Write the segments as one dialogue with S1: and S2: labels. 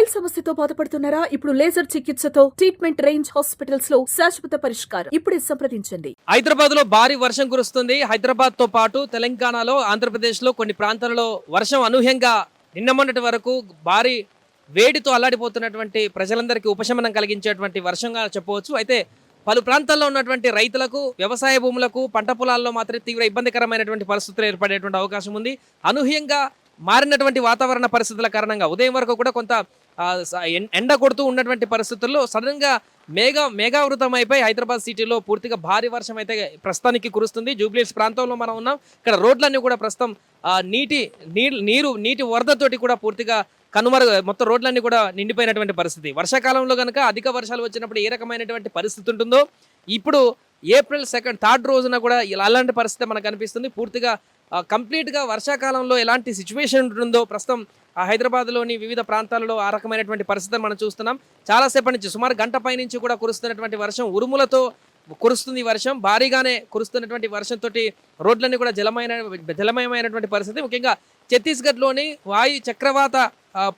S1: వేల్ సమస్యతో బాధపడుతున్నారా? ఇప్పుడు లేజర్ చికిత్సతో ట్రీట్మెంట్ రేంజ్ హాస్పిటల్స్ లో శాశ్వత పరిష్కారం. ఇప్పుడే సంప్రదించండి.
S2: హైదరాబాద్ లో భారీ వర్షం కురుస్తుంది. హైదరాబాద్ తో పాటు తెలంగాణలో, ఆంధ్రప్రదేశ్ లో కొన్ని ప్రాంతాలలో వర్షం అనూహ్యంగా నిన్న మొన్నటి వరకు భారీ వేడితో అల్లాడిపోతున్నటువంటి ప్రజలందరికీ ఉపశమనం కలిగించేటువంటి వర్షంగా చెప్పవచ్చు. అయితే పలు ప్రాంతాల్లో ఉన్నటువంటి రైతులకు, వ్యవసాయ భూములకు, పంట పొలాల్లో మాత్రం తీవ్ర ఇబ్బందికరమైనటువంటి పరిస్థితులు ఏర్పడేటువంటి అవకాశం ఉంది. అనూహ్యంగా మారినటువంటి వాతావరణ పరిస్థితుల కారణంగా ఉదయం వరకు కూడా కొంత ఎండ కొడుతూ ఉన్నటువంటి పరిస్థితుల్లో సడన్ గా మేఘావృతం అయిపోయి హైదరాబాద్ సిటీలో పూర్తిగా భారీ వర్షం అయితే ప్రస్తుతానికి కురుస్తుంది. జూబ్లీహిల్స్ ప్రాంతంలో మనం ఉన్నాం. ఇక్కడ రోడ్లన్నీ కూడా ప్రస్తుతం నీటి వరదతోటి కూడా పూర్తిగా మొత్తం రోడ్లన్నీ కూడా నిండిపోయినటువంటి పరిస్థితి. వర్షాకాలంలో కనుక అధిక వర్షాలు వచ్చినప్పుడు ఏ రకమైనటువంటి పరిస్థితి ఉంటుందో ఇప్పుడు ఏప్రిల్ 2, 3 రోజున కూడా అలాంటి పరిస్థితి మనకు కనిపిస్తుంది. పూర్తిగా కంప్లీట్గా వర్షాకాలంలో ఎలాంటి సిచ్యువేషన్ ఉంటుందో ప్రస్తుతం హైదరాబాద్లోని వివిధ ప్రాంతాలలో ఆ రకమైనటువంటి పరిస్థితిని మనం చూస్తున్నాం. చాలాసేపటి నుంచి సుమారు గంట పై నుంచి కూడా కురుస్తున్నటువంటి వర్షం, ఉరుములతో కురుస్తుంది వర్షం. భారీగానే కురుస్తున్నటువంటి వర్షంతో రోడ్లన్నీ కూడా జలమయమైనటువంటి పరిస్థితి. ముఖ్యంగా ఛత్తీస్గఢ్లోని వాయు చక్రవాత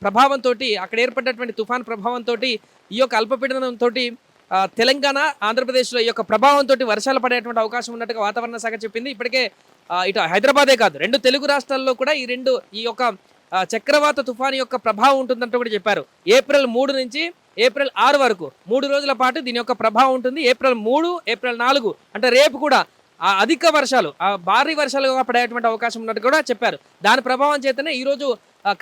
S2: ప్రభావంతో, అక్కడ ఏర్పడినటువంటి తుఫాన్ ప్రభావంతో, ఈ యొక్క అల్పపీడనంతో తెలంగాణ, ఆంధ్రప్రదేశ్లో ఈ యొక్క ప్రభావంతో వర్షాలు పడేటువంటి అవకాశం ఉన్నట్టుగా వాతావరణ శాఖ చెప్పింది. ఇప్పటికే ఇటు హైదరాబాదే కాదు, 2 తెలుగు రాష్ట్రాల్లో కూడా ఈ యొక్క చక్రవాత తుఫాను యొక్క ప్రభావం ఉంటుందంటూ కూడా చెప్పారు. ఏప్రిల్ 3 నుంచి ఏప్రిల్ 6 వరకు 3 రోజుల పాటు దీని యొక్క ప్రభావం ఉంటుంది. ఏప్రిల్ 3, ఏప్రిల్ 4 అంటే రేపు కూడా అధిక వర్షాలు, భారీ వర్షాలుగా పడేటువంటి అవకాశం ఉన్నట్టు కూడా చెప్పారు. దాని ప్రభావం చేతనే ఈరోజు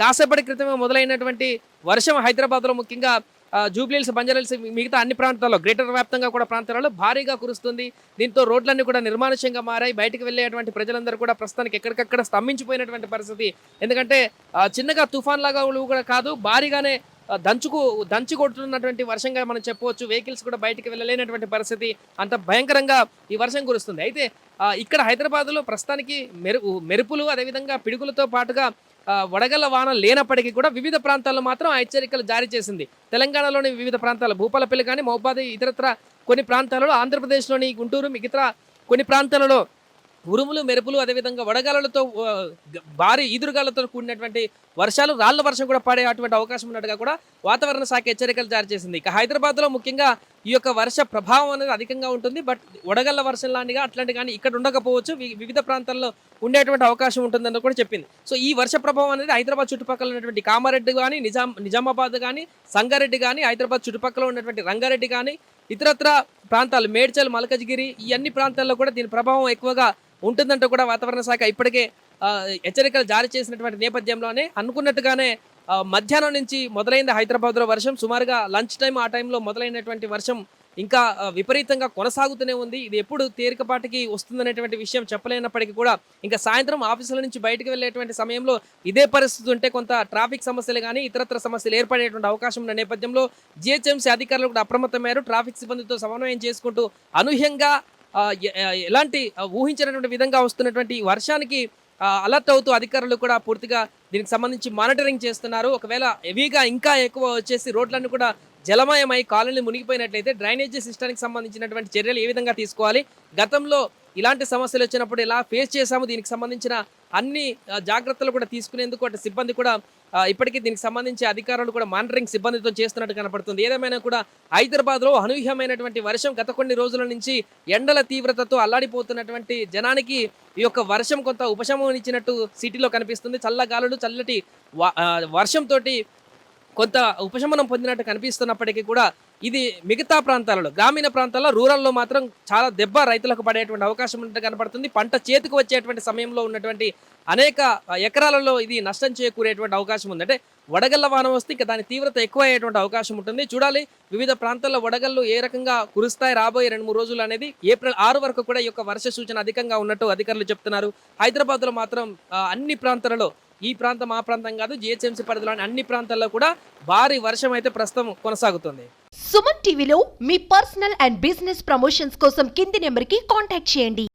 S2: కాసేపటి క్రితమే మొదలైనటువంటి వర్షం హైదరాబాద్లో, ముఖ్యంగా జూబ్లీహిల్స్, బంజారాహిల్స్, మిగతా అన్ని ప్రాంతాల్లో, గ్రేటర్ వ్యాప్తంగా కూడా ప్రాంతాలలో భారీగా కురుస్తుంది. దీంతో రోడ్లన్నీ కూడా నిర్మానుష్యంగా మారాయి. బయటకు వెళ్ళేటువంటి ప్రజలందరూ కూడా ప్రస్తుతానికి ఎక్కడికక్కడ స్తంభించిపోయినటువంటి పరిస్థితి. ఎందుకంటే చిన్నగా తుఫాన్ లాగా కూడా కాదు, భారీగానే దంచి కొడుతున్నటువంటి వర్షంగా మనం చెప్పవచ్చు. వెహికల్స్ కూడా బయటికి వెళ్ళలేనటువంటి పరిస్థితి, అంత భయంకరంగా ఈ వర్షం కురుస్తుంది. అయితే ఇక్కడ హైదరాబాద్లో ప్రస్తుతానికి మెరుపులు, అదేవిధంగా పిడుగులతో పాటుగా వడగళ్ల వాన లేనప్పటికీ కూడా వివిధ ప్రాంతాల్లో మాత్రం హెచ్చరికలు జారీ చేసింది. తెలంగాణలోని వివిధ ప్రాంతాలు, భూపాలపల్లి కానీ, మహబూబాద్, ఇతరత్ర కొన్ని ప్రాంతాలలో, ఆంధ్రప్రదేశ్లోని గుంటూరు, మిగతా కొన్ని ప్రాంతాలలో ఉరుములు, మెరుపులు, అదేవిధంగా వడగాలతో భారీ ఈదురుగాలతో కూడినటువంటి వర్షాలు, రాళ్ల వర్షం కూడా పడే అటువంటి అవకాశం ఉన్నట్టుగా కూడా వాతావరణ శాఖ హెచ్చరికలు జారీ చేసింది. ఇక హైదరాబాద్లో ముఖ్యంగా ఈ యొక్క వర్ష ప్రభావం అనేది అధికంగా ఉంటుంది. బట్ వడగళ్ల వర్షం లాంటిగా అట్లాంటి కానీ ఇక్కడ ఉండకపోవచ్చు, వివిధ ప్రాంతాల్లో ఉండేటువంటి అవకాశం ఉంటుందని కూడా చెప్పింది. సో ఈ వర్ష ప్రభావం అనేది హైదరాబాద్ చుట్టుపక్కల ఉన్నటువంటి కామారెడ్డి కానీ, నిజామాబాద్ కానీ, సంగారెడ్డి కానీ, హైదరాబాద్ చుట్టుపక్కల ఉన్నటువంటి రంగారెడ్డి కానీ, ఇతరత్ర ప్రాంతాలు, మేడ్చల్, మల్కజ్గిరి, ఈ అన్ని ప్రాంతాల్లో కూడా దీని ప్రభావం ఎక్కువగా ఉంటుందంటూ కూడా వాతావరణ శాఖ ఇప్పటికే హెచ్చరికలు జారీ చేసినటువంటి నేపథ్యంలోనే అనుకున్నట్టుగానే మధ్యాహ్నం నుంచి మొదలైంది హైదరాబాద్లో వర్షం. సుమారుగా లంచ్ టైం, ఆ టైంలో మొదలైనటువంటి వర్షం ఇంకా విపరీతంగా కొనసాగుతూనే ఉంది. ఇది ఎప్పుడు తేలికపాటికి వస్తుందనేటువంటి విషయం చెప్పలేనప్పటికీ కూడా ఇంకా సాయంత్రం ఆఫీసుల నుంచి బయటకు వెళ్ళేటువంటి సమయంలో ఇదే పరిస్థితి ఉంటే కొంత ట్రాఫిక్ సమస్యలు కానీ, ఇతరత్ర సమస్యలు ఏర్పడేటువంటి అవకాశం ఉన్న నేపథ్యంలో జిహెచ్ఎంసీ అధికారులు కూడా అప్రమత్తమయ్యారు. ట్రాఫిక్ సిబ్బందితో సమన్వయం చేసుకుంటూ అనూహ్యంగా ఎలాంటి ఊహించినటువంటి విధంగా వస్తున్నటువంటి వర్షానికి అలర్ట్ అవుతూ అధికారులు కూడా పూర్తిగా దీనికి సంబంధించి మానిటరింగ్ చేస్తున్నారు. ఒకవేళ హెవీగా ఇంకా ఎక్కువ వచ్చేసి రోడ్లన్నీ కూడా జలమయమై కాలనీలు మునిగిపోయినట్లయితే డ్రైనేజీ సిస్టానికి సంబంధించినటువంటి చర్యలు ఏ విధంగా తీసుకోవాలి, గతంలో ఇలాంటి సమస్యలు వచ్చినప్పుడు ఎలా ఫేస్ చేశాము, దీనికి సంబంధించిన అన్ని జాగ్రత్తలు కూడా తీసుకునేందుకు అటు సిబ్బంది కూడా ఇప్పటికీ దీనికి సంబంధించి అధికారులు కూడా మానిటరింగ్ సిబ్బందితో చేస్తున్నట్టు కనపడుతుంది. ఏదేమైనా కూడా హైదరాబాద్లో అనూహ్యమైనటువంటి వర్షం, గత కొన్ని రోజుల నుంచి ఎండల తీవ్రతతో అల్లాడిపోతున్నటువంటి జనానికి ఈ యొక్క వర్షం కొంత ఉపశమనం ఇచ్చినట్టు సిటీలో కనిపిస్తుంది. చల్లగాలులు, చల్లటి వర్షంతో కొంత ఉపశమనం పొందినట్టు కనిపిస్తున్నప్పటికీ కూడా ఇది మిగతా ప్రాంతాలలో, గ్రామీణ ప్రాంతాల్లో, రూరల్లో మాత్రం చాలా దెబ్బ రైతులకు పడేటువంటి అవకాశం ఉన్నట్టు కనపడుతుంది. పంట చేతికి వచ్చేటువంటి సమయంలో ఉన్నటువంటి అనేక ఎకరాలలో ఇది నష్టం చేకూరేటువంటి అవకాశం ఉంది. అంటే వడగళ్ల వాన వస్తే ఇంకా దాని తీవ్రత ఎక్కువ అయ్యేటువంటి అవకాశం ఉంటుంది. చూడాలి వివిధ ప్రాంతాల్లో వడగళ్ళు ఏ రకంగా కురుస్తాయి రాబోయే 2-3 రోజులు అనేది. ఏప్రిల్ 6 వరకు కూడా ఈ యొక్క వర్ష సూచన అధికంగా ఉన్నట్టు అధికారులు చెప్తున్నారు. హైదరాబాద్లో మాత్రం అన్ని ప్రాంతాలలో, ఈ ప్రాంతం ఆ ప్రాంతం కాదు, జిహెచ్ఎంసీ పరిధిలోని అన్ని ప్రాంతాల్లో కూడా భారీ వర్షం అయితే ప్రస్తుతం కొనసాగుతుంది.
S3: సుమన్ టీవీలో మీ పర్సనల్ అండ్ బిజినెస్ ప్రమోషన్స్ కోసం కింది నెంబర్కి కాంటాక్ట్ చేయండి.